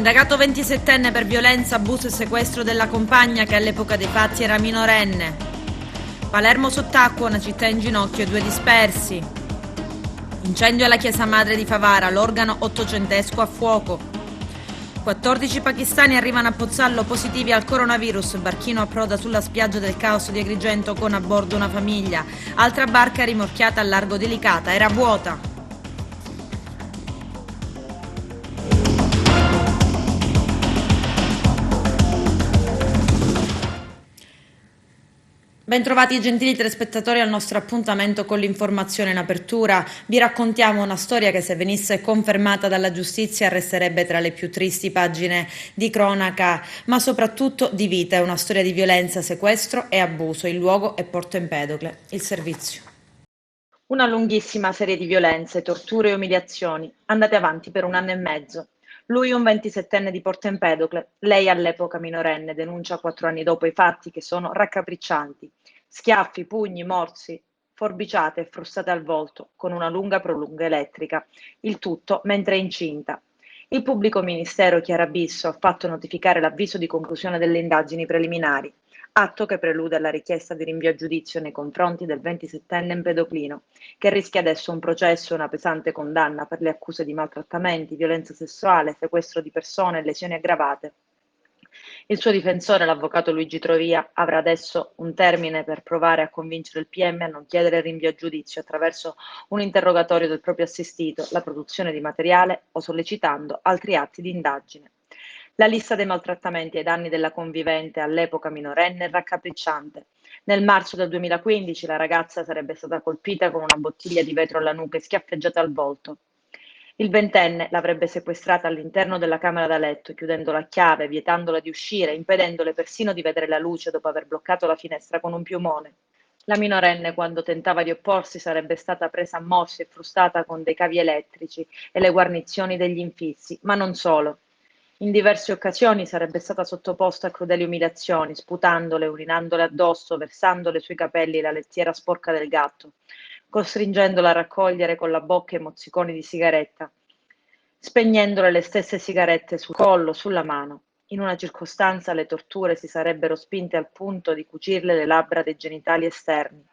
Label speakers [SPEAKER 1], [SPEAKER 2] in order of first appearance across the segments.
[SPEAKER 1] Indagato 27enne per violenza, abuso e sequestro della compagna che all'epoca dei fatti era minorenne. Palermo sott'acqua, una città in ginocchio e 2 dispersi. Incendio alla chiesa madre di Favara, l'organo ottocentesco a fuoco. 14 pakistani arrivano a Pozzallo positivi al coronavirus, barchino approda sulla spiaggia del Caos di Agrigento con a bordo una famiglia. Altra barca rimorchiata al largo di Licata, era vuota. Bentrovati gentili telespettatori al nostro appuntamento con l'informazione in apertura. Vi raccontiamo una storia che, se venisse confermata dalla giustizia, resterebbe tra le più tristi pagine di cronaca, ma soprattutto di vita. È una storia di violenza, sequestro e abuso. Il luogo è Porto Empedocle, il servizio.
[SPEAKER 2] Una lunghissima serie di violenze, torture e umiliazioni, andate avanti per 1 anno e mezzo. Lui un 27enne di Porto Empedocle, lei all'epoca minorenne, denuncia 4 anni dopo i fatti che sono raccapriccianti. Schiaffi, pugni, morsi, forbiciate e frustate al volto, con una lunga prolunga elettrica. Il tutto mentre è incinta. Il pubblico ministero Chiara Bisso ha fatto notificare l'avviso di conclusione delle indagini preliminari, atto che prelude alla richiesta di rinvio a giudizio nei confronti del 27enne empedoclino, che rischia adesso un processo e una pesante condanna per le accuse di maltrattamenti, violenza sessuale, sequestro di persone e lesioni aggravate. Il suo difensore, l'avvocato Luigi Trovia, avrà adesso un termine per provare a convincere il PM a non chiedere rinvio a giudizio attraverso un interrogatorio del proprio assistito, la produzione di materiale o sollecitando altri atti di indagine. La lista dei maltrattamenti ai danni della convivente, all'epoca minorenne, è raccapricciante. Nel marzo del 2015 la ragazza sarebbe stata colpita con una bottiglia di vetro alla nuca e schiaffeggiata al volto. Il ventenne l'avrebbe sequestrata all'interno della camera da letto, chiudendola a chiave, vietandola di uscire, impedendole persino di vedere la luce dopo aver bloccato la finestra con un piumone. La minorenne, quando tentava di opporsi, sarebbe stata presa a morsi e frustata con dei cavi elettrici e le guarnizioni degli infissi, ma non solo. In diverse occasioni sarebbe stata sottoposta a crudeli umiliazioni, sputandole, urinandole addosso, versandole sui capelli la lettiera sporca del gatto, costringendola a raccogliere con la bocca i mozziconi di sigaretta, spegnendole le stesse sigarette sul collo, sulla mano. In una circostanza le torture si sarebbero spinte al punto di cucirle le labbra dei genitali esterni.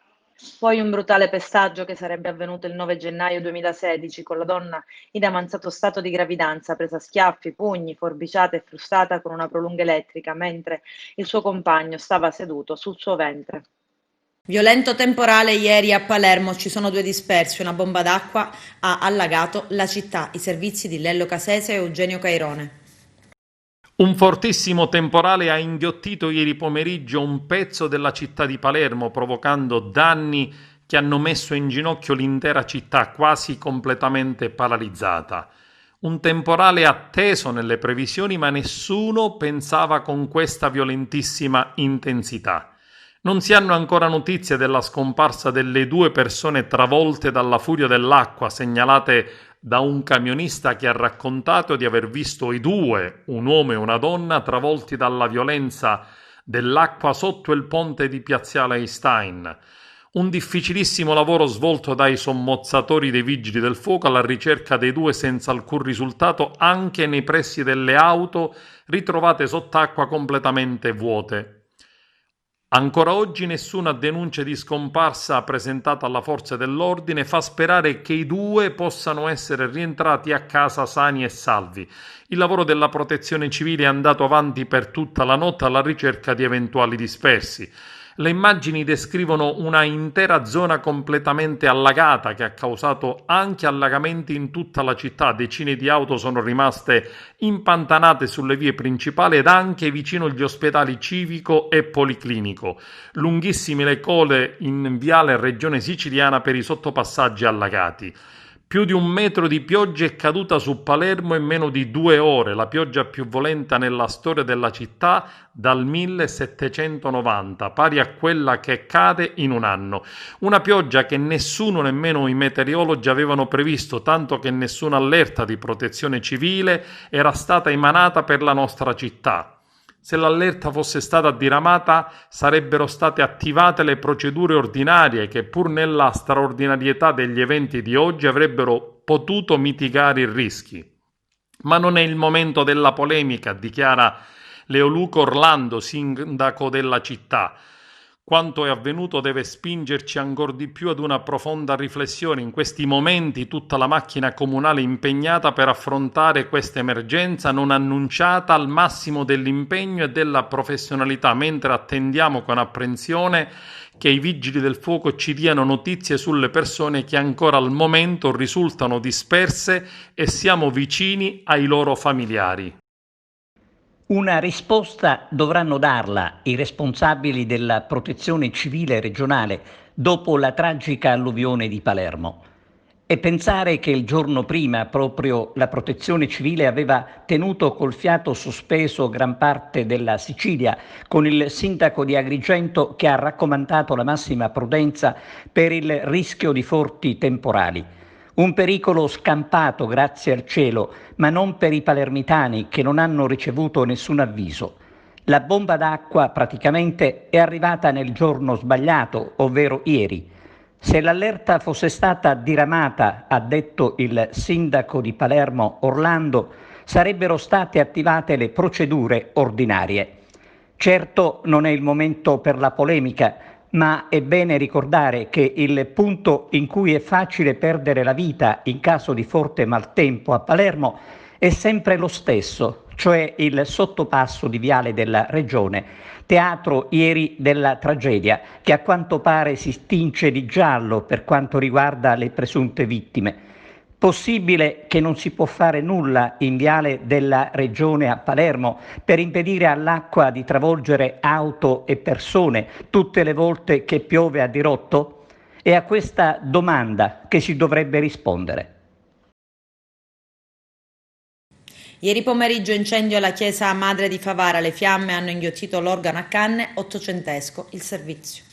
[SPEAKER 2] Poi un brutale pestaggio che sarebbe avvenuto il 9 gennaio 2016 con la donna in avanzato stato di gravidanza, presa a schiaffi, pugni, forbiciata e frustata con una prolunga elettrica, mentre il suo compagno stava seduto sul suo ventre.
[SPEAKER 1] Violento temporale ieri a Palermo, ci sono 2 dispersi, una bomba d'acqua ha allagato la città. I servizi di Lello Casese e Eugenio Cairone.
[SPEAKER 3] Un fortissimo temporale ha inghiottito ieri pomeriggio un pezzo della città di Palermo, provocando danni che hanno messo in ginocchio l'intera città, quasi completamente paralizzata. Un temporale atteso nelle previsioni, ma nessuno pensava con questa violentissima intensità. Non si hanno ancora notizie della scomparsa delle 2 persone travolte dalla furia dell'acqua, segnalate da un camionista che ha raccontato di aver visto i 2, un uomo e una donna, travolti dalla violenza dell'acqua sotto il ponte di Piazzale Einstein. Un difficilissimo lavoro svolto dai sommozzatori dei vigili del fuoco alla ricerca dei 2 senza alcun risultato anche nei pressi delle auto ritrovate sott'acqua completamente vuote. Ancora oggi nessuna denuncia di scomparsa presentata alla forze dell'ordine fa sperare che i 2 possano essere rientrati a casa sani e salvi. Il lavoro della protezione civile è andato avanti per tutta la notte alla ricerca di eventuali dispersi. Le immagini descrivono una intera zona completamente allagata che ha causato anche allagamenti in tutta la città. Decine di auto sono rimaste impantanate sulle vie principali ed anche vicino agli ospedali civico e policlinico. Lunghissime le code in viale Regione Siciliana per i sottopassaggi allagati. Più di 1 metro di pioggia è caduta su Palermo in meno di 2 ore, la pioggia più violenta nella storia della città dal 1790, pari a quella che cade in 1 anno. Una pioggia che nessuno, nemmeno i meteorologi, avevano previsto, tanto che nessuna allerta di protezione civile era stata emanata per la nostra città. Se l'allerta fosse stata diramata, sarebbero state attivate le procedure ordinarie che, pur nella straordinarietà degli eventi di oggi, avrebbero potuto mitigare i rischi. Ma non è il momento della polemica, dichiara Leoluco Orlando, sindaco della città. Quanto è avvenuto deve spingerci ancor di più ad una profonda riflessione. In questi momenti tutta la macchina comunale è impegnata per affrontare questa emergenza non annunciata al massimo dell'impegno e della professionalità, mentre attendiamo con apprensione che i vigili del fuoco ci diano notizie sulle persone che ancora al momento risultano disperse e siamo vicini ai loro familiari.
[SPEAKER 4] Una risposta dovranno darla i responsabili della protezione civile regionale dopo la tragica alluvione di Palermo. E pensare che il giorno prima proprio la protezione civile aveva tenuto col fiato sospeso gran parte della Sicilia, con il sindaco di Agrigento che ha raccomandato la massima prudenza per il rischio di forti temporali. Un pericolo scampato, grazie al cielo, ma non per i palermitani che non hanno ricevuto nessun avviso. La bomba d'acqua praticamente è arrivata nel giorno sbagliato, ovvero ieri. Se l'allerta fosse stata diramata, ha detto il sindaco di Palermo Orlando, sarebbero state attivate le procedure ordinarie. Certo non è il momento per la polemica, ma è bene ricordare che il punto in cui è facile perdere la vita in caso di forte maltempo a Palermo è sempre lo stesso, cioè il sottopasso di Viale della Regione, teatro ieri della tragedia, che a quanto pare si tinge di giallo per quanto riguarda le presunte vittime. Possibile che non si può fare nulla in Viale della Regione a Palermo per impedire all'acqua di travolgere auto e persone tutte le volte che piove a dirotto? È a questa domanda che si dovrebbe rispondere.
[SPEAKER 1] Ieri pomeriggio incendio alla chiesa Madre di Favara. Le fiamme hanno inghiottito l'organo a canne ottocentesco, il servizio.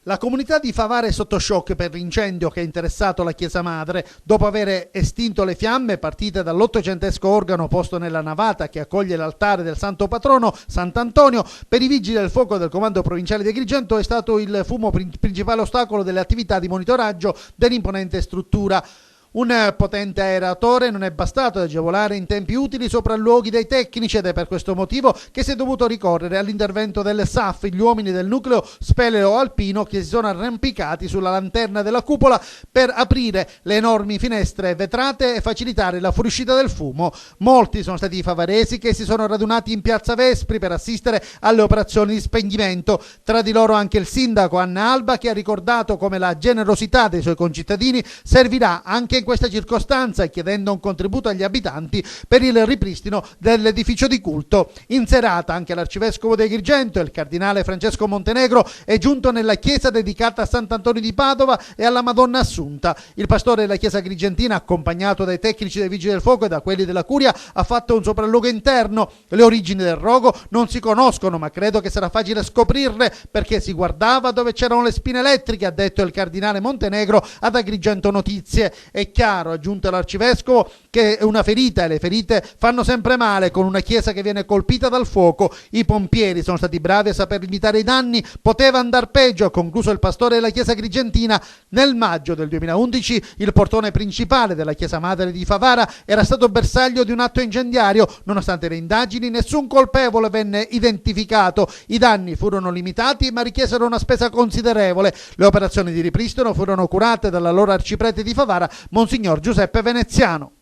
[SPEAKER 5] La comunità di Favara è sotto shock per l'incendio che ha interessato la chiesa madre dopo aver estinto le fiamme partite dall'ottocentesco organo posto nella navata che accoglie l'altare del santo patrono Sant'Antonio. Per i vigili del fuoco del comando provinciale di Agrigento è stato il fumo principale ostacolo delle attività di monitoraggio dell'imponente struttura. Un potente aeratore non è bastato ad agevolare in tempi utili sopralluoghi dei tecnici ed è per questo motivo che si è dovuto ricorrere all'intervento del SAF, gli uomini del nucleo speleo alpino che si sono arrampicati sulla lanterna della cupola per aprire le enormi finestre vetrate e facilitare la fuoriuscita del fumo. Molti sono stati i favaresi che si sono radunati in piazza Vespri per assistere alle operazioni di spegnimento. Tra di loro anche il sindaco Anna Alba, che ha ricordato come la generosità dei suoi concittadini servirà anche in questa circostanza, chiedendo un contributo agli abitanti per il ripristino dell'edificio di culto. In serata anche l'arcivescovo di Agrigento, il cardinale Francesco Montenegro, è giunto nella chiesa dedicata a Sant'Antonio di Padova e alla Madonna Assunta. Il pastore della chiesa agrigentina, accompagnato dai tecnici dei vigili del fuoco e da quelli della curia, ha fatto un sopralluogo interno. Le origini del rogo non si conoscono, ma credo che sarà facile scoprirle perché si guardava dove c'erano le spine elettriche, ha detto il cardinale Montenegro ad Agrigento Notizie. È chiaro, ha aggiunto l'arcivescovo, che è una ferita e le ferite fanno sempre male con una chiesa che viene colpita dal fuoco. I pompieri sono stati bravi a saper limitare i danni, poteva andar peggio, ha concluso il pastore della chiesa agrigentina. Nel maggio del 2011 il portone principale della chiesa madre di Favara era stato bersaglio di un atto incendiario. Nonostante le indagini, nessun colpevole venne identificato. I danni furono limitati ma richiesero una spesa considerevole. Le operazioni di ripristino furono curate dall'allora arciprete di Favara, Monsignor Giuseppe Veneziano.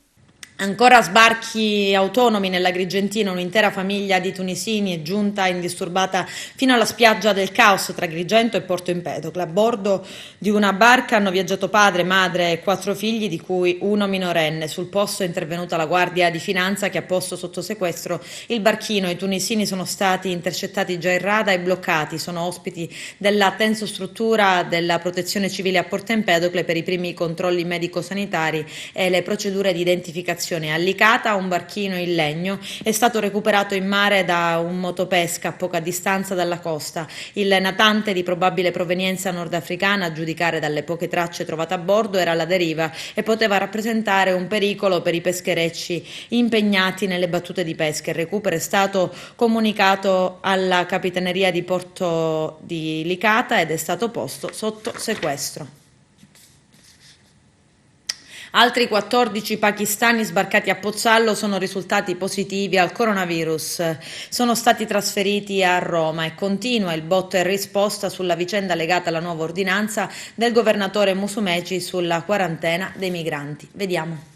[SPEAKER 1] Ancora sbarchi autonomi nell'Agrigentino, un'intera famiglia di tunisini è giunta indisturbata fino alla spiaggia del Caos tra Agrigento e Porto Empedocle. A bordo di una barca hanno viaggiato padre, madre e 4 figli, di cui uno minorenne. Sul posto è intervenuta la Guardia di Finanza che ha posto sotto sequestro il barchino. I tunisini sono stati intercettati già in rada e bloccati. Sono ospiti della tensostruttura della Protezione Civile a Porto Empedocle per i primi controlli medico-sanitari e le procedure di identificazione. A Licata un barchino in legno è stato recuperato in mare da un motopesca a poca distanza dalla costa. Il natante, di probabile provenienza nordafricana, a giudicare dalle poche tracce trovate a bordo, era alla deriva e poteva rappresentare un pericolo per i pescherecci impegnati nelle battute di pesca. Il recupero è stato comunicato alla Capitaneria di Porto di Licata ed è stato posto sotto sequestro. Altri 14 pakistani sbarcati a Pozzallo sono risultati positivi al coronavirus. Sono stati trasferiti a Roma e continua il botta e risposta sulla vicenda legata alla nuova ordinanza del governatore Musumeci sulla quarantena dei migranti. Vediamo.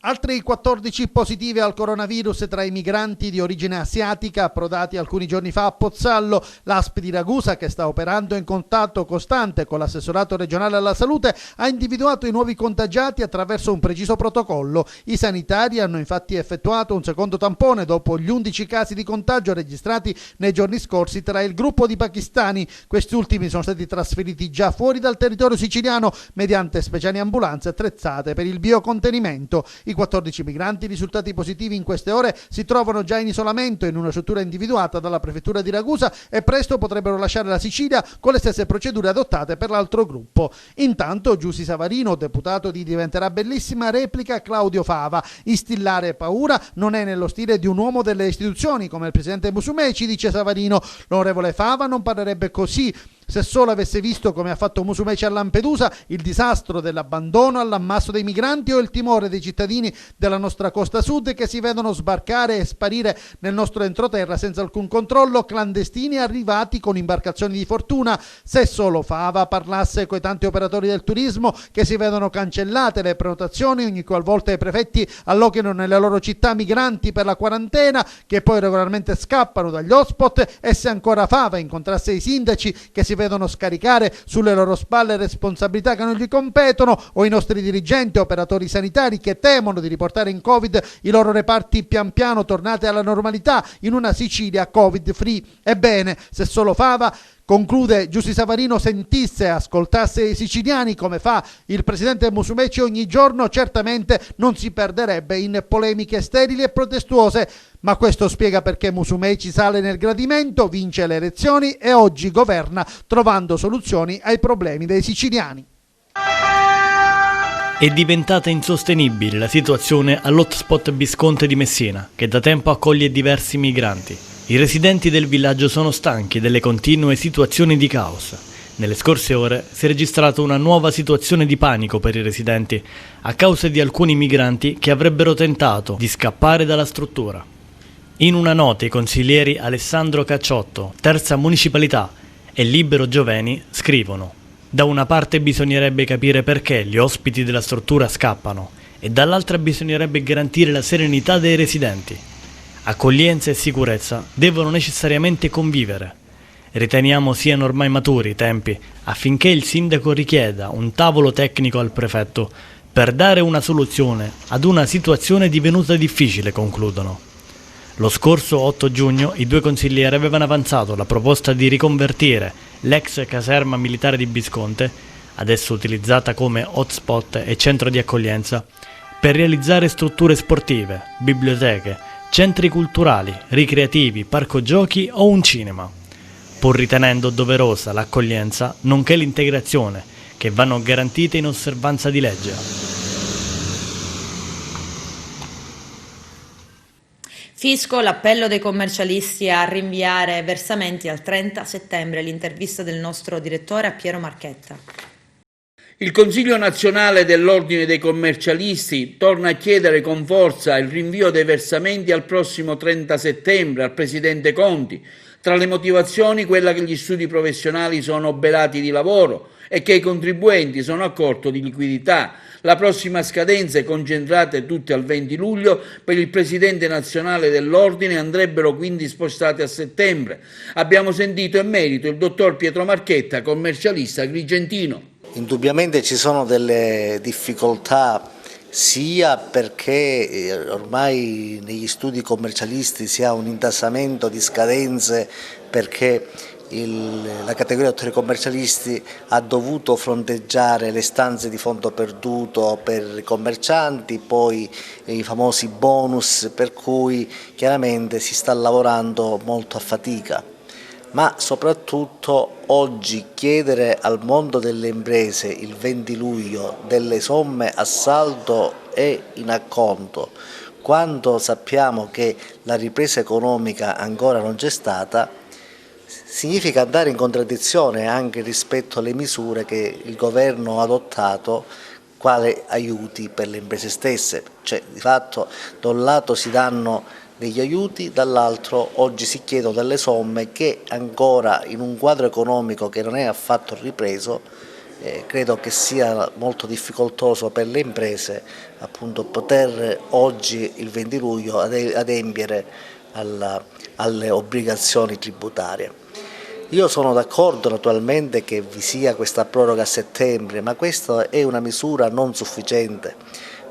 [SPEAKER 5] Altri 14 positivi al coronavirus tra i migranti di origine asiatica approdati alcuni giorni fa a Pozzallo. L'ASP di Ragusa, che sta operando in contatto costante con l'assessorato regionale alla salute, ha individuato i nuovi contagiati attraverso un preciso protocollo. I sanitari hanno infatti effettuato un secondo tampone dopo gli 11 casi di contagio registrati nei giorni scorsi tra il gruppo di pakistani. Questi ultimi sono stati trasferiti già fuori dal territorio siciliano mediante speciali ambulanze attrezzate per il biocontenimento. I 14 migranti risultati positivi in queste ore si trovano già in isolamento in una struttura individuata dalla prefettura di Ragusa e presto potrebbero lasciare la Sicilia con le stesse procedure adottate per l'altro gruppo. Intanto Giussi Savarino, deputato di Diventerà Bellissima, replica Claudio Fava: instillare paura non è nello stile di un uomo delle istituzioni come il presidente Musumeci, dice Savarino. L'onorevole Fava non parlerebbe così se solo avesse visto, come ha fatto Musumeci a Lampedusa, il disastro dell'abbandono all'ammasso dei migranti o il timore dei cittadini della nostra costa sud che si vedono sbarcare e sparire nel nostro entroterra senza alcun controllo, clandestini arrivati con imbarcazioni di fortuna. Se solo Fava parlasse coi tanti operatori del turismo che si vedono cancellate le prenotazioni ogni qualvolta i prefetti allochino nelle loro città migranti per la quarantena, che poi regolarmente scappano dagli hotspot, e se ancora Fava incontrasse i sindaci che si vedono scaricare sulle loro spalle responsabilità che non gli competono, o i nostri dirigenti operatori sanitari che temono di riportare in Covid i loro reparti pian piano tornate alla normalità in una Sicilia Covid free. Ebbene, se solo Fava, conclude Giussi Savarino, sentisse e ascoltasse i siciliani come fa il presidente Musumeci ogni giorno, certamente non si perderebbe in polemiche sterili e protestuose. Ma questo spiega perché Musumeci sale nel gradimento, vince le elezioni e oggi governa trovando soluzioni ai problemi dei siciliani.
[SPEAKER 6] È diventata insostenibile la situazione all'hotspot Visconte di Messina, che da tempo accoglie diversi migranti. I residenti del villaggio sono stanchi delle continue situazioni di caos. Nelle scorse ore si è registrata una nuova situazione di panico per i residenti a causa di alcuni migranti che avrebbero tentato di scappare dalla struttura. In una nota i consiglieri Alessandro Cacciotto, Terza Municipalità, e Libero Gioveni scrivono: da una parte bisognerebbe capire perché gli ospiti della struttura scappano e dall'altra bisognerebbe garantire la serenità dei residenti. Accoglienza e sicurezza devono necessariamente convivere. Riteniamo siano ormai maturi i tempi affinché il sindaco richieda un tavolo tecnico al prefetto per dare una soluzione ad una situazione divenuta difficile, concludono. Lo scorso 8 giugno i due consiglieri avevano avanzato la proposta di riconvertire l'ex caserma militare di Visconte, adesso utilizzata come hotspot e centro di accoglienza, per realizzare strutture sportive, biblioteche, centri culturali, ricreativi, parco giochi o un cinema, pur ritenendo doverosa l'accoglienza nonché l'integrazione, che vanno garantite in osservanza di legge.
[SPEAKER 1] Fisco, l'appello dei commercialisti a rinviare versamenti al 30 settembre. L'intervista del nostro direttore a Piero Marchetta.
[SPEAKER 7] Il Consiglio nazionale dell'Ordine dei commercialisti torna a chiedere con forza il rinvio dei versamenti al prossimo 30 settembre al Presidente Conti. Tra le motivazioni quella che gli studi professionali sono oberati di lavoro e che i contribuenti sono a corto di liquidità. La prossima scadenza, concentrate tutte al 20 luglio, per il Presidente nazionale dell'Ordine andrebbero quindi spostate a settembre. Abbiamo sentito in merito il dottor Pietro Marchetta, commercialista agrigentino.
[SPEAKER 8] Indubbiamente ci sono delle difficoltà sia perché ormai negli studi commercialisti si ha un intasamento di scadenze perché la categoria dottori commercialisti ha dovuto fronteggiare le stanze di fondo perduto per i commercianti, poi i famosi bonus, per cui chiaramente si sta lavorando molto a fatica. Ma soprattutto oggi chiedere al mondo delle imprese il 20 luglio delle somme a saldo e in acconto, quando sappiamo che la ripresa economica ancora non c'è stata, significa andare in contraddizione anche rispetto alle misure che il governo ha adottato quali aiuti per le imprese stesse, cioè di fatto da un lato si danno degli aiuti, dall'altro oggi si chiedono delle somme che ancora in un quadro economico che non è affatto ripreso, credo che sia molto difficoltoso per le imprese appunto poter oggi il 20 luglio adempiere alle obbligazioni tributarie. Io sono d'accordo naturalmente che vi sia questa proroga a settembre, ma questa è una misura non sufficiente,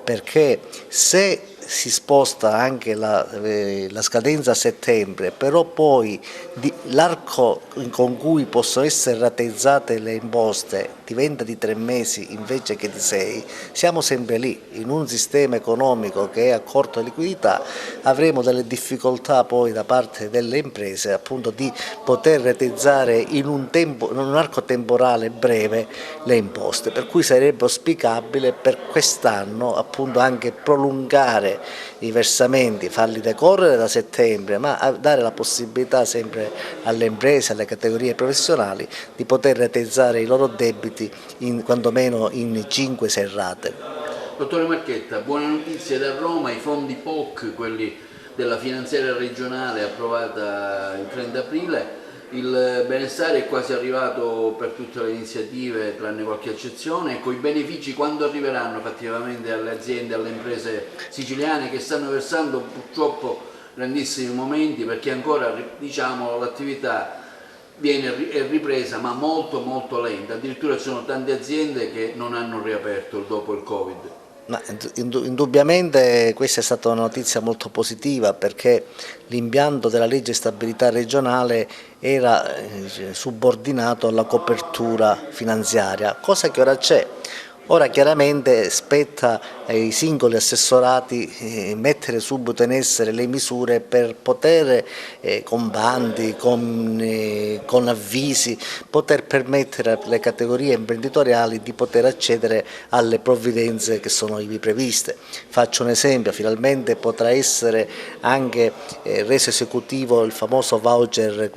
[SPEAKER 8] perché se si sposta anche la scadenza a settembre, però poi l'arco con cui possono essere rateizzate le imposte diventa di 3 mesi invece che di 6, siamo sempre lì, in un sistema economico che è a corta liquidità, avremo delle difficoltà poi da parte delle imprese appunto di poter rateizzare in un arco temporale breve le imposte, per cui sarebbe auspicabile per quest'anno appunto anche prolungare i versamenti, farli decorrere da settembre, ma dare la possibilità sempre alle imprese, alle categorie professionali di poter rateizzare i loro debiti quantomeno in 5-6 rate.
[SPEAKER 7] Dottore Marchetta, buone notizie da Roma, i fondi POC, quelli della finanziaria regionale approvata il 30 aprile, il benessere è quasi arrivato per tutte le iniziative tranne qualche eccezione, ecco, i benefici quando arriveranno effettivamente alle aziende, alle imprese siciliane che stanno versando purtroppo grandissimi momenti perché ancora diciamo l'attività è ripresa ma molto lenta, addirittura ci sono tante aziende che non hanno riaperto dopo il Covid.
[SPEAKER 8] Ma indubbiamente questa è stata una notizia molto positiva perché l'impianto della legge di stabilità regionale era subordinato alla copertura finanziaria, cosa che ora c'è. Ora chiaramente spetta ai singoli assessorati mettere subito in essere le misure per poter con bandi, con avvisi, poter permettere alle categorie imprenditoriali di poter accedere alle provvidenze che sono ivi previste. Faccio un esempio, finalmente potrà essere anche reso esecutivo il famoso voucher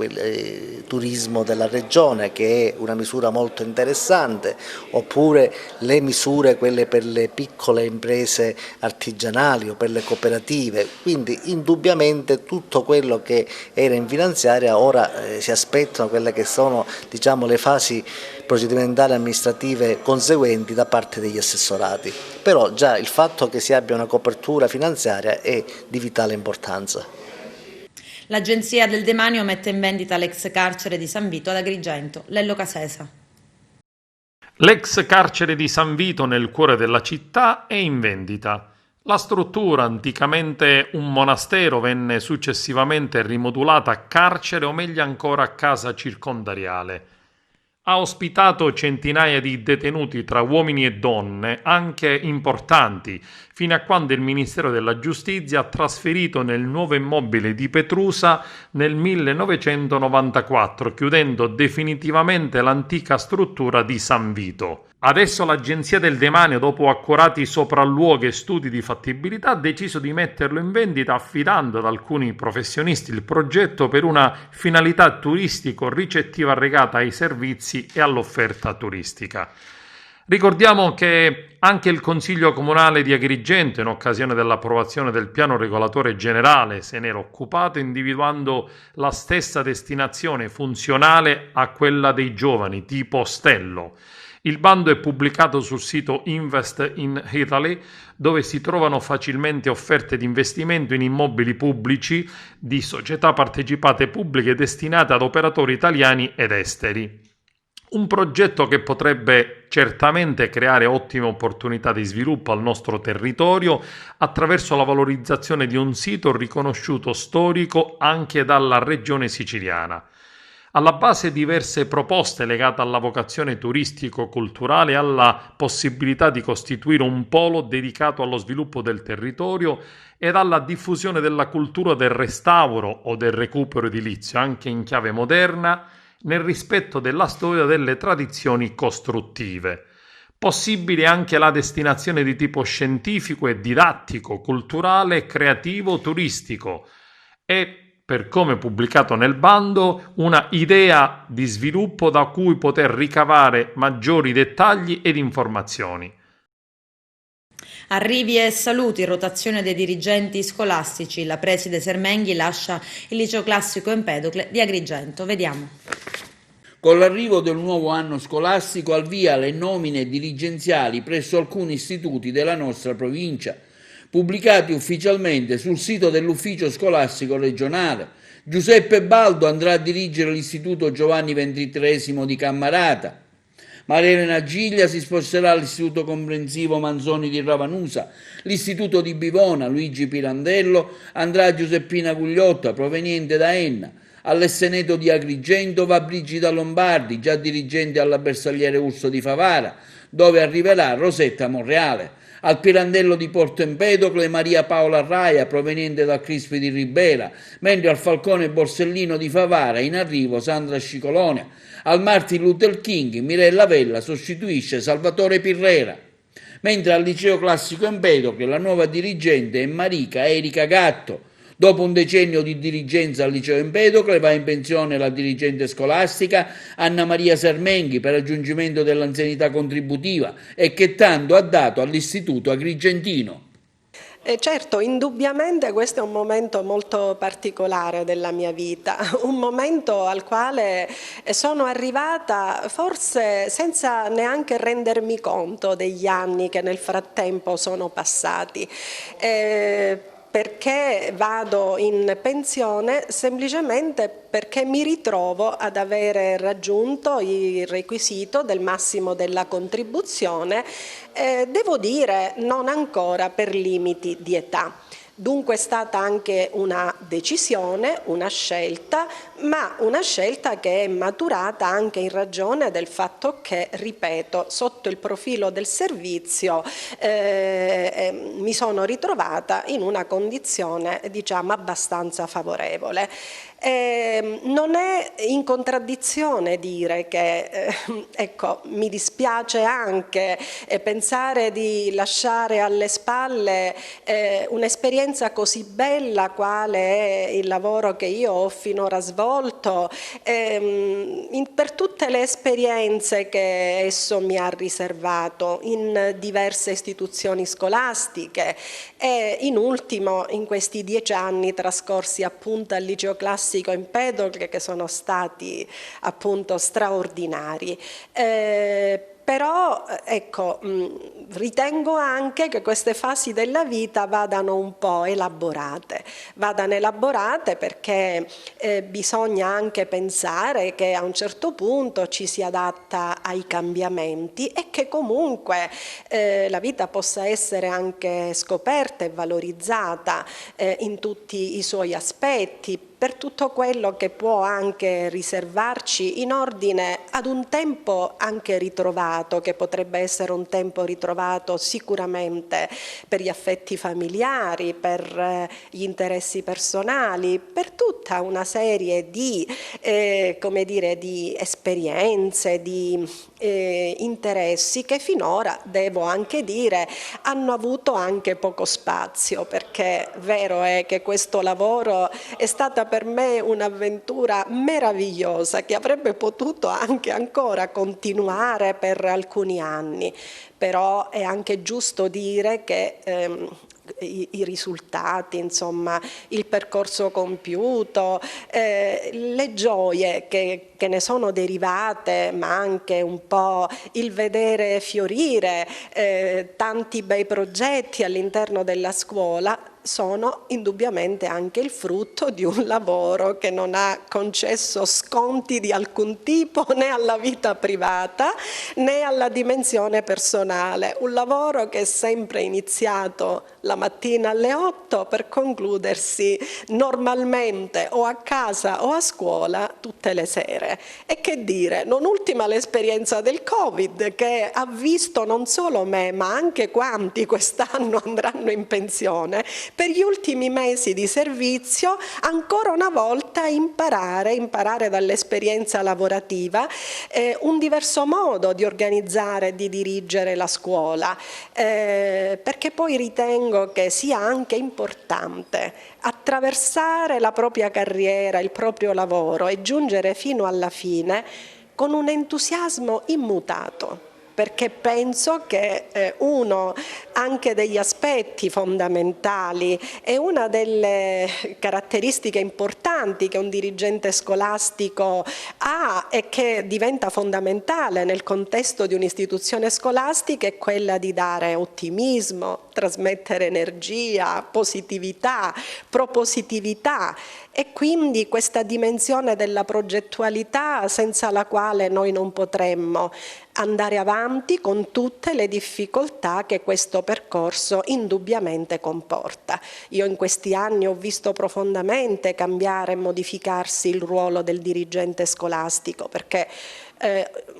[SPEAKER 8] turismo della regione che è una misura molto interessante, oppure le misure quelle per le piccole imprese artigianali o per le cooperative, quindi indubbiamente tutto quello che era in finanziaria ora si aspettano quelle che sono diciamo le fasi procedimentali amministrative conseguenti da parte degli assessorati, però già il fatto che si abbia una copertura finanziaria è di vitale importanza.
[SPEAKER 1] L'Agenzia del Demanio mette in vendita l'ex carcere di San Vito ad Agrigento. Lello Casesa.
[SPEAKER 3] L'ex carcere di San Vito nel cuore della città è in vendita. La struttura, anticamente un monastero, venne successivamente rimodulata a carcere o meglio ancora a casa circondariale. Ha ospitato centinaia di detenuti tra uomini e donne, anche importanti, fino a quando il Ministero della Giustizia ha trasferito nel nuovo immobile di Petrusa nel 1994, chiudendo definitivamente l'antica struttura di San Vito. Adesso l'Agenzia del Demanio, dopo accurati sopralluoghi e studi di fattibilità, ha deciso di metterlo in vendita affidando ad alcuni professionisti il progetto per una finalità turistico-ricettiva legata ai servizi e all'offerta turistica. Ricordiamo che anche il Consiglio Comunale di Agrigento, in occasione dell'approvazione del piano regolatore generale, se n'era occupato individuando la stessa destinazione funzionale a quella dei giovani, tipo ostello. Il bando è pubblicato sul sito Invest in Italy, dove si trovano facilmente offerte di investimento in immobili pubblici di società partecipate pubbliche destinate ad operatori italiani ed esteri. Un progetto che potrebbe certamente creare ottime opportunità di sviluppo al nostro territorio attraverso la valorizzazione di un sito riconosciuto storico anche dalla regione siciliana. Alla base diverse proposte legate alla vocazione turistico-culturale e alla possibilità di costituire un polo dedicato allo sviluppo del territorio ed alla diffusione della cultura del restauro o del recupero edilizio, anche in chiave moderna, nel rispetto della storia e delle tradizioni costruttive. Possibile anche la destinazione di tipo scientifico e didattico, culturale, creativo, turistico e, per come pubblicato nel bando, una idea di sviluppo da cui poter ricavare maggiori dettagli ed informazioni.
[SPEAKER 1] Arrivi e saluti, rotazione dei dirigenti scolastici. La preside Sermenghi lascia il liceo classico Empedocle di Agrigento. Vediamo.
[SPEAKER 7] Con l'arrivo del nuovo anno scolastico al via le nomine dirigenziali presso alcuni istituti della nostra provincia, pubblicati ufficialmente sul sito dell'ufficio scolastico regionale. Giuseppe Baldo andrà a dirigere l'istituto Giovanni XXIII di Cammarata. Maria Elena Giglia si sposterà all'istituto comprensivo Manzoni di Ravanusa. L'istituto di Bivona, Luigi Pirandello, andrà a Giuseppina Gugliotta, proveniente da Enna. All'Esseneto di Agrigento va Brigida Lombardi, già dirigente alla Bersagliere Urso di Favara, dove arriverà Rosetta Monreale. Al Pirandello di Porto Empedocle Maria Paola Raia, proveniente dal Crispi di Ribera, mentre al Falcone Borsellino di Favara in arrivo Sandra Scicolone. Al Martin Luther King Mirella Vella sostituisce Salvatore Pirrera. Mentre al Liceo Classico Empedocle la nuova dirigente è Marica Erika Gatto. Dopo un decennio di dirigenza al Liceo Empedocle va in pensione la dirigente scolastica Anna Maria Sermenghi per raggiungimento dell'anzianità contributiva e che tanto ha dato all'Istituto Agrigentino.
[SPEAKER 9] Certo, indubbiamente questo è un momento molto particolare della mia vita, un momento al quale sono arrivata forse senza neanche rendermi conto degli anni che nel frattempo sono passati. Perché vado in pensione semplicemente perché mi ritrovo ad avere raggiunto il requisito del massimo della contribuzione, devo dire non ancora per limiti di età. Dunque è stata anche una decisione, una scelta, ma una scelta che è maturata anche in ragione del fatto che, ripeto, sotto il profilo del servizio mi sono ritrovata in una condizione, diciamo, abbastanza favorevole. Non è in contraddizione dire che ecco, mi dispiace anche pensare di lasciare alle spalle un'esperienza così bella quale è il lavoro che io ho finora svolto, per tutte le esperienze che esso mi ha riservato in diverse istituzioni scolastiche e in ultimo in questi 10 anni trascorsi appunto al Liceo Classico Empedocle, che sono stati appunto straordinari. Però ecco, ritengo anche che queste fasi della vita vadano un po' elaborate perché bisogna anche pensare che a un certo punto ci si adatta ai cambiamenti e che comunque la vita possa essere anche scoperta e valorizzata in tutti i suoi aspetti, per tutto quello che può anche riservarci in ordine ad un tempo anche ritrovato, che potrebbe essere un tempo ritrovato sicuramente per gli affetti familiari, per gli interessi personali, per tutta una serie di, come dire, di esperienze, di interessi che finora, devo anche dire, hanno avuto anche poco spazio, perché vero è che questo lavoro è stata per me un'avventura meravigliosa che avrebbe potuto anche ancora continuare per alcuni anni, però è anche giusto dire che i risultati, insomma, il percorso compiuto, le gioie che ne sono derivate, ma anche un po' il vedere fiorire tanti bei progetti all'interno della scuola, sono indubbiamente anche il frutto di un lavoro che non ha concesso sconti di alcun tipo né alla vita privata né alla dimensione personale, un lavoro che è sempre iniziato la mattina alle 8 per concludersi normalmente o a casa o a scuola tutte le sere. E che dire, non ultima l'esperienza del Covid, che ha visto non solo me ma anche quanti quest'anno andranno in pensione per gli ultimi mesi di servizio ancora una volta imparare dall'esperienza lavorativa un diverso modo di organizzare e di dirigere la scuola, perché poi ritengo che sia anche importante attraversare la propria carriera, il proprio lavoro e giungere fino alla fine con un entusiasmo immutato. perché penso che uno anche degli aspetti fondamentali e una delle caratteristiche importanti che un dirigente scolastico ha e che diventa fondamentale nel contesto di un'istituzione scolastica è quella di dare ottimismo, trasmettere energia, positività, propositività, e quindi questa dimensione della progettualità senza la quale noi non potremmo andare avanti con tutte le difficoltà che questo percorso indubbiamente comporta. Io in questi anni ho visto profondamente cambiare e modificarsi il ruolo del dirigente scolastico, perché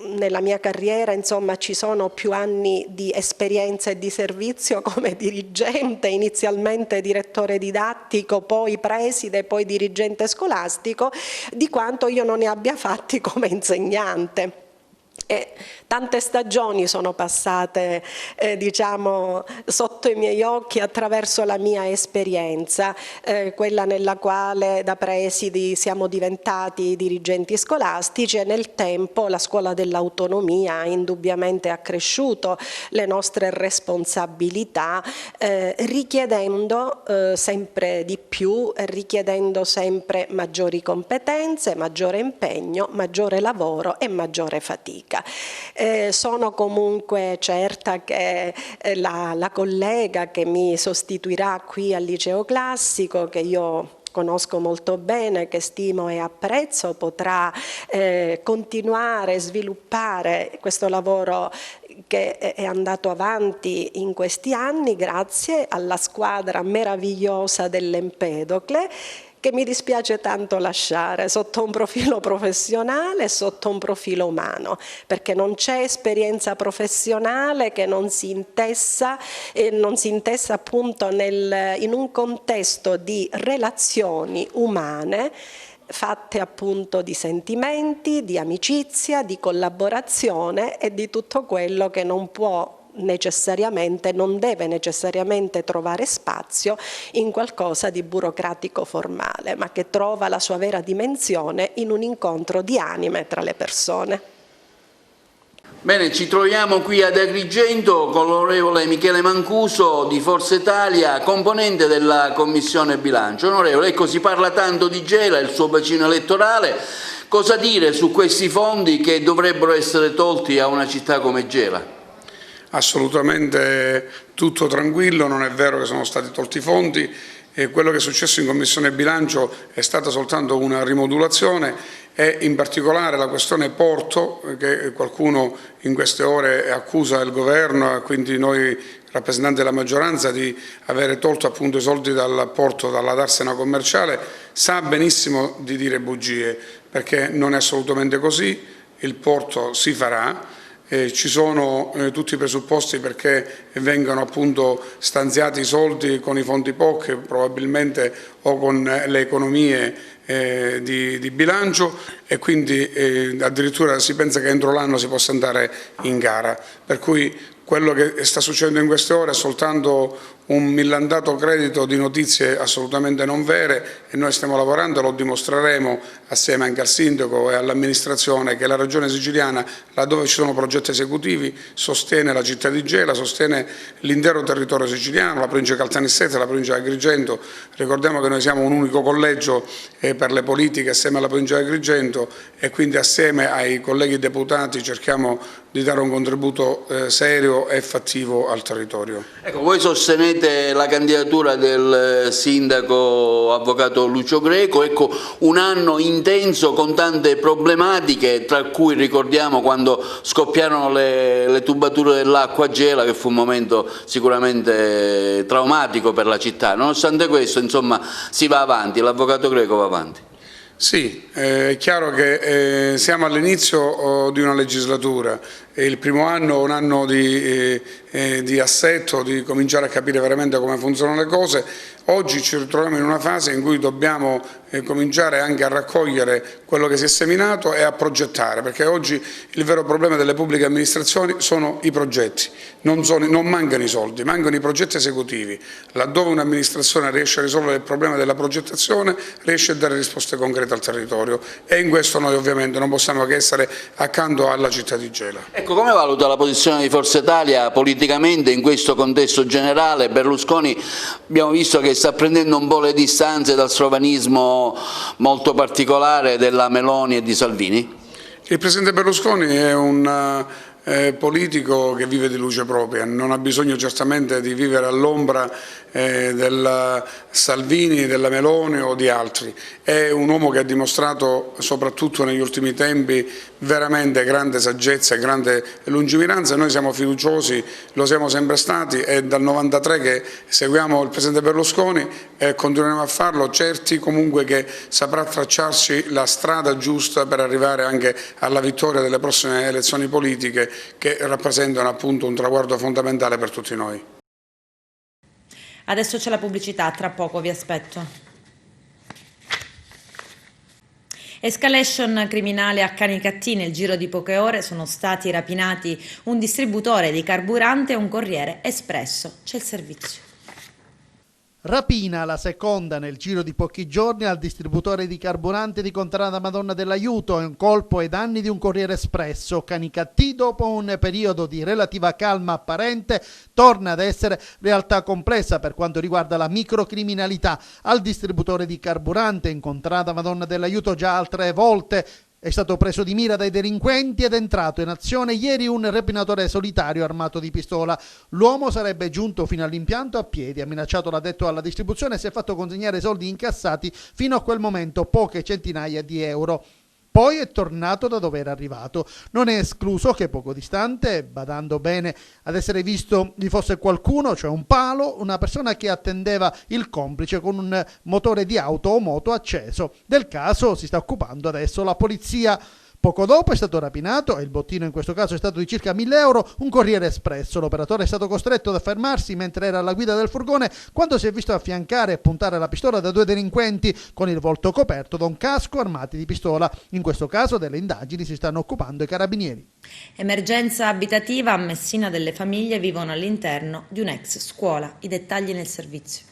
[SPEAKER 9] nella mia carriera insomma ci sono più anni di esperienza e di servizio come dirigente, inizialmente direttore didattico, poi preside, poi dirigente scolastico, di quanto io non ne abbia fatti come insegnante. E tante stagioni sono passate diciamo, sotto i miei occhi attraverso la mia esperienza, quella nella quale da presidi siamo diventati dirigenti scolastici, e nel tempo la scuola dell'autonomia ha indubbiamente accresciuto le nostre responsabilità, richiedendo sempre di più, richiedendo sempre maggiori competenze, maggiore impegno, maggiore lavoro e maggiore fatica. Sono comunque certa che la collega che mi sostituirà qui al liceo classico, che io conosco molto bene, che stimo e apprezzo, potrà continuare a sviluppare questo lavoro che è andato avanti in questi anni grazie alla squadra meravigliosa dell'Empedocle, che mi dispiace tanto lasciare sotto un profilo professionale e sotto un profilo umano, perché non c'è esperienza professionale che non si intessa appunto in un contesto di relazioni umane fatte appunto di sentimenti, di amicizia, di collaborazione e di tutto quello che non può necessariamente, non deve necessariamente trovare spazio in qualcosa di burocratico formale, ma che trova la sua vera dimensione in un incontro di anime tra le persone.
[SPEAKER 7] Bene, ci troviamo qui ad Agrigento con l'onorevole Michele Mancuso di Forza Italia, componente della Commissione Bilancio. Onorevole, ecco, si parla tanto di Gela, il suo bacino elettorale. Cosa dire su questi fondi che dovrebbero essere tolti a una città come Gela?
[SPEAKER 10] Assolutamente tutto tranquillo, non è vero che sono stati tolti i fondi, e quello che è successo in Commissione Bilancio è stata soltanto una rimodulazione, e in particolare la questione porto, che qualcuno in queste ore accusa il governo e quindi noi rappresentanti della maggioranza di avere tolto appunto i soldi dal porto, dalla darsena commerciale, sa benissimo di dire bugie, perché non è assolutamente così. Il porto si farà. Ci sono tutti i presupposti perché vengano appunto stanziati i soldi con i fondi POC, probabilmente, o con le economie di bilancio, e quindi addirittura si pensa che entro l'anno si possa andare in gara. Per cui quello che sta succedendo in queste ore è soltanto un millantato credito di notizie assolutamente non vere, e noi stiamo lavorando, lo dimostreremo assieme anche al sindaco e all'amministrazione, che la Regione Siciliana, laddove ci sono progetti esecutivi, sostiene la città di Gela, sostiene l'intero territorio siciliano, la provincia di Caltanissetta, la provincia di Agrigento. Ricordiamo che noi siamo un unico collegio per le politiche assieme alla provincia di Agrigento, e quindi assieme ai colleghi deputati cerchiamo di dare un contributo serio e fattivo al territorio.
[SPEAKER 7] Ecco, voi sostenete la candidatura del sindaco avvocato Lucio Greco, ecco, un anno intenso con tante problematiche, tra cui ricordiamo quando scoppiarono le tubature dell'acqua a Gela, che fu un momento sicuramente traumatico per la città. Nonostante questo, insomma, si va avanti, l'avvocato Greco va avanti.
[SPEAKER 10] Sì, è chiaro che siamo all'inizio di una legislatura, e il primo anno è un anno di assetto, di cominciare a capire veramente come funzionano le cose. Oggi ci ritroviamo in una fase in cui dobbiamo cominciare anche a raccogliere quello che si è seminato e a progettare, perché oggi il vero problema delle pubbliche amministrazioni sono i progetti, non mancano i soldi, mancano i progetti esecutivi. Laddove un'amministrazione riesce a risolvere il problema della progettazione, riesce a dare risposte concrete al territorio, e in questo noi ovviamente non possiamo che essere accanto alla città di Gela.
[SPEAKER 7] Ecco, come valuta la posizione di Forza Italia politicamente in questo contesto generale? Berlusconi abbiamo visto che sta prendendo un po' le distanze dal sovranismo molto particolare della Meloni e di Salvini?
[SPEAKER 10] Il Presidente Berlusconi è un politico che vive di luce propria, non ha bisogno certamente di vivere all'ombra del Salvini, della Meloni o di altri. È un uomo che ha dimostrato soprattutto negli ultimi tempi veramente grande saggezza e grande lungimiranza. Noi siamo fiduciosi, lo siamo sempre stati, e dal 93 che seguiamo il Presidente Berlusconi e continueremo a farlo, certi comunque che saprà tracciarci la strada giusta per arrivare anche alla vittoria delle prossime elezioni politiche, che rappresentano appunto un traguardo fondamentale per tutti noi.
[SPEAKER 1] Adesso c'è la pubblicità, tra poco vi aspetto. Escalation criminale a Canicattì. Nel giro di poche ore sono stati rapinati un distributore di carburante e un corriere espresso. C'è il servizio.
[SPEAKER 5] Rapina, la seconda nel giro di pochi giorni al distributore di carburante di Contrada Madonna dell'Aiuto, un colpo ai danni di un corriere espresso. Canicattì, dopo un periodo di relativa calma apparente, torna ad essere realtà complessa per quanto riguarda la microcriminalità. Al distributore di carburante in Contrada Madonna dell'Aiuto già altre volte è stato preso di mira dai delinquenti ed è entrato in azione ieri un rapinatore solitario armato di pistola. L'uomo sarebbe giunto fino all'impianto a piedi, ha minacciato l'addetto alla distribuzione e si è fatto consegnare soldi incassati fino a quel momento, poche centinaia di euro. Poi è tornato da dove era arrivato. Non è escluso che poco distante, badando bene ad essere visto, vi fosse qualcuno, cioè un palo, una persona che attendeva il complice con un motore di auto o moto acceso. Del caso si sta occupando adesso la polizia. Poco dopo è stato rapinato, e il bottino in questo caso è stato di circa 1.000 euro, un corriere espresso. L'operatore è stato costretto a fermarsi mentre era alla guida del furgone quando si è visto affiancare e puntare la pistola da due delinquenti con il volto coperto da un casco armati di pistola. In questo caso delle indagini si stanno occupando i carabinieri.
[SPEAKER 1] Emergenza abitativa a Messina, delle famiglie vivono all'interno di un'ex scuola. I dettagli nel servizio.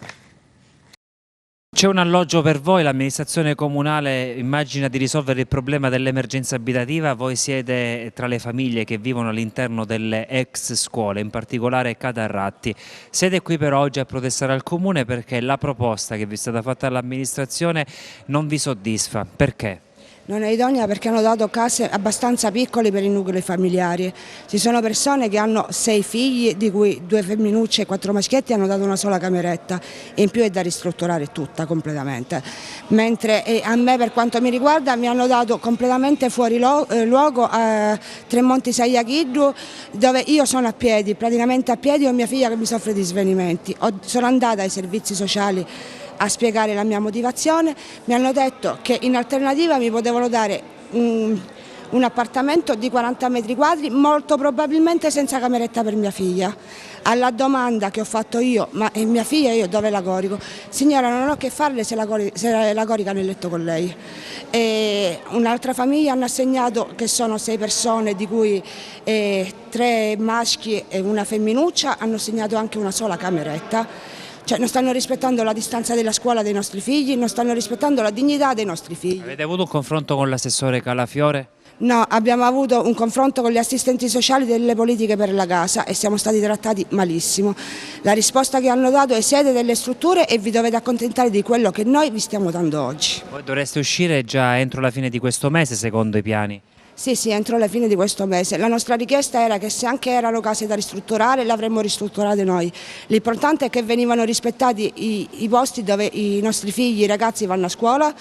[SPEAKER 11] C'è un alloggio per voi, l'amministrazione comunale immagina di risolvere il problema dell'emergenza abitativa, voi siete tra le famiglie che vivono all'interno delle ex scuole, in particolare Catarratti. Siete qui però oggi a protestare al comune perché la proposta che vi è stata fatta dall'amministrazione non vi soddisfa. Perché?
[SPEAKER 12] Non è idonea perché hanno dato case abbastanza piccole per i nuclei familiari. Ci sono persone che hanno 6 figli, di cui 2 femminucce e 4 maschietti, hanno dato una sola cameretta e in più è da ristrutturare tutta completamente. Mentre a me, per quanto mi riguarda, mi hanno dato completamente fuori luogo a Tremonti Saiachiddu, dove io sono a piedi, praticamente a piedi, ho mia figlia che mi soffre di svenimenti. Sono andata ai servizi sociali a spiegare la mia motivazione, mi hanno detto che in alternativa mi potevano dare un appartamento di 40 metri quadri, molto probabilmente senza cameretta per mia figlia. Alla domanda che ho fatto io, ma è mia figlia, io dove la corico? Signora, non ho che farle se la corica nel letto con lei. Un'altra famiglia hanno assegnato, che sono 6 persone, di cui 3 maschi e una femminuccia, hanno assegnato anche una sola cameretta. Cioè, non stanno rispettando la distanza della scuola dei nostri figli, non stanno rispettando la dignità dei nostri figli.
[SPEAKER 11] Avete avuto un confronto con l'assessore Calafiore?
[SPEAKER 12] No, abbiamo avuto un confronto con gli assistenti sociali delle politiche per la casa e siamo stati trattati malissimo. La risposta che hanno dato è: siete delle strutture e vi dovete accontentare di quello che noi vi stiamo dando oggi.
[SPEAKER 11] Voi dovreste uscire già entro la fine di questo mese, secondo i piani?
[SPEAKER 12] Sì, entro la fine di questo mese. La nostra richiesta era che se anche erano case da ristrutturare, le avremmo ristrutturate noi. L'importante è che venivano rispettati i posti dove i nostri figli, i ragazzi vanno a scuola,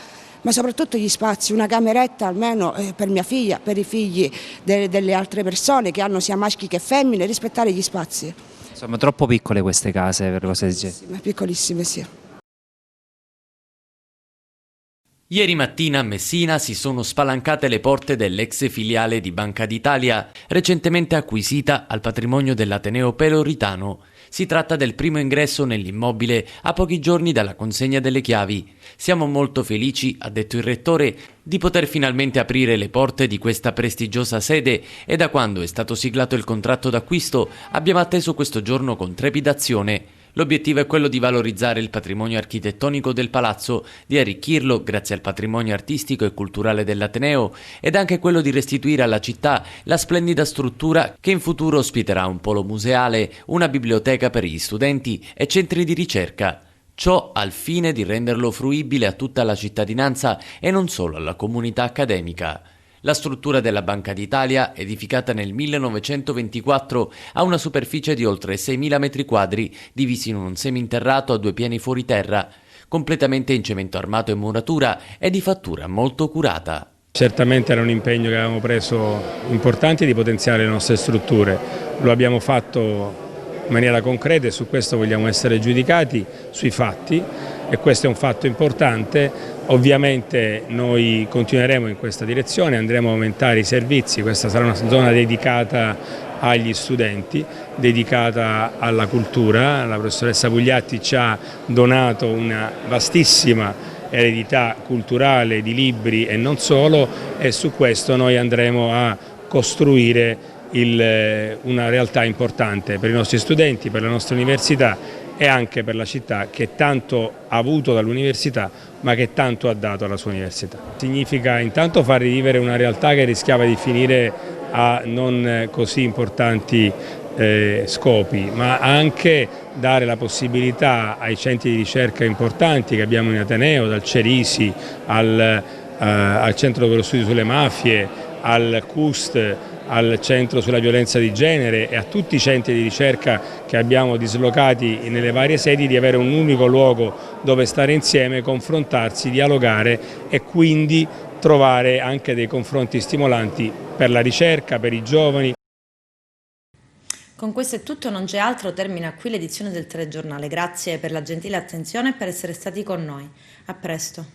[SPEAKER 12] ma soprattutto gli spazi, una cameretta almeno per mia figlia, per i figli delle altre persone che hanno sia maschi che femmine, rispettare gli spazi.
[SPEAKER 11] Insomma, troppo piccole queste case per cose del genere.
[SPEAKER 12] Piccolissime, sì.
[SPEAKER 13] Ieri mattina a Messina si sono spalancate le porte dell'ex filiale di Banca d'Italia, recentemente acquisita al patrimonio dell'Ateneo Peloritano. Si tratta del primo ingresso nell'immobile a pochi giorni dalla consegna delle chiavi. Siamo molto felici, ha detto il rettore, di poter finalmente aprire le porte di questa prestigiosa sede e da quando è stato siglato il contratto d'acquisto abbiamo atteso questo giorno con trepidazione. L'obiettivo è quello di valorizzare il patrimonio architettonico del palazzo, di arricchirlo grazie al patrimonio artistico e culturale dell'Ateneo ed anche quello di restituire alla città la splendida struttura che in futuro ospiterà un polo museale, una biblioteca per gli studenti e centri di ricerca. Ciò al fine di renderlo fruibile a tutta la cittadinanza e non solo alla comunità accademica. La struttura della Banca d'Italia, edificata nel 1924, ha una superficie di oltre 6.000 metri quadri, divisi in un seminterrato a 2 piani fuori terra, completamente in cemento armato e muratura e di fattura molto curata.
[SPEAKER 14] Certamente era un impegno che avevamo preso importante di potenziare le nostre strutture, lo abbiamo fatto in maniera concreta e su questo vogliamo essere giudicati sui fatti e questo è un fatto importante. Ovviamente noi continueremo in questa direzione, andremo a aumentare i servizi, questa sarà una zona dedicata agli studenti, dedicata alla cultura. La professoressa Pugliatti ci ha donato una vastissima eredità culturale di libri e non solo e su questo noi andremo a costruire una realtà importante per i nostri studenti, per la nostra università e anche per la città che tanto ha avuto dall'università ma che tanto ha dato alla sua università. Significa intanto far rivivere una realtà che rischiava di finire a non così importanti scopi, ma anche dare la possibilità ai centri di ricerca importanti che abbiamo in Ateneo, dal Cerisi al Centro per lo Studio sulle Mafie, al CUST, al Centro sulla Violenza di Genere e a tutti i centri di ricerca che abbiamo dislocati nelle varie sedi, di avere un unico luogo dove stare insieme, confrontarsi, dialogare e quindi trovare anche dei confronti stimolanti per la ricerca, per i giovani.
[SPEAKER 1] Con questo è tutto, non c'è altro, termina qui l'edizione del telegiornale. Grazie per la gentile attenzione e per essere stati con noi. A presto.